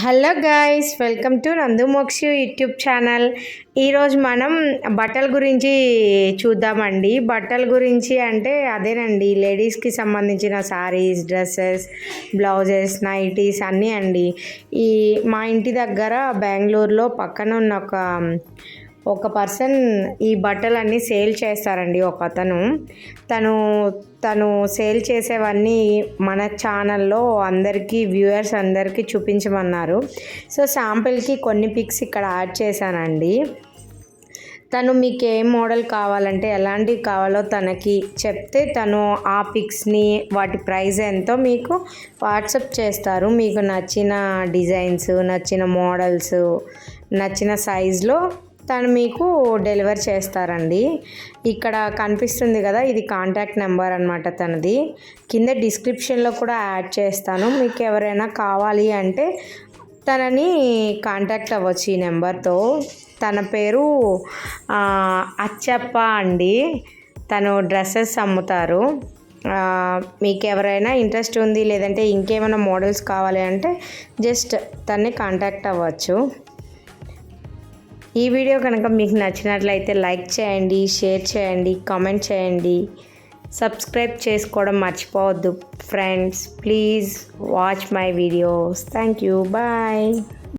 Hello guys, welcome to నందు Mokshi YouTube channel. ఈరోజు మనం బట్టల గురించి చూద్దామండి. బట్టల గురించి అంటే అదేనండి, లేడీస్కి సంబంధించిన శారీస్, డ్రెస్సెస్, బ్లౌజెస్, నైటీస్ అన్నీ అండి. మా ఇంటి దగ్గర బెంగళూరులో పక్కన ఉన్న ఒక పర్సన్ ఈ బట్టలన్నీ సేల్ చేస్తారండి. ఒక అతను తను సేల్ చేసేవన్నీ మన ఛానల్లో అందరికీ వ్యూవర్స్ అందరికీ చూపించమన్నారు. సో శాంపిల్కి కొన్ని పిక్స్ ఇక్కడ యాడ్ చేశానండి. తను మీకు ఏ మోడల్ కావాలంటే ఎలాంటివి కావాలో తనకి చెప్తే తను ఆ పిక్స్ని వాటి ప్రైస్ ఎంతో మీకు వాట్సాప్ చేస్తారు. మీకు నచ్చిన డిజైన్స్, నచ్చిన మోడల్స్, నచ్చిన సైజులో తను మీకు డెలివర్ చేస్తారండి. ఇక్కడ కనిపిస్తుంది కదా, ఇది కాంటాక్ట్ నెంబర్ అనమాట తనది. కింద డిస్క్రిప్షన్లో కూడా యాడ్ చేస్తాను. మీకు ఎవరైనా కావాలి అంటే తనని కాంటాక్ట్ అవ్వచ్చు ఈ నెంబర్తో. తన పేరు అచ్చప్ప అండి. తను డ్రెస్సెస్ అమ్ముతారు. మీకు ఎవరైనా ఇంట్రెస్ట్ ఉంది లేదంటే ఇంకేమైనా మోడల్స్ కావాలి అంటే జస్ట్ తన్ని కాంటాక్ట్ అవ్వచ్చు. ఈ వీడియో కనుక మీకు నచ్చినట్లయితే లైక్ చేయండి, షేర్ చేయండి, కామెంట్ చేయండి, సబ్స్క్రైబ్ చేసుకోవడం మర్చిపోవద్దు friends. Please watch my videos. Thank you. Bye.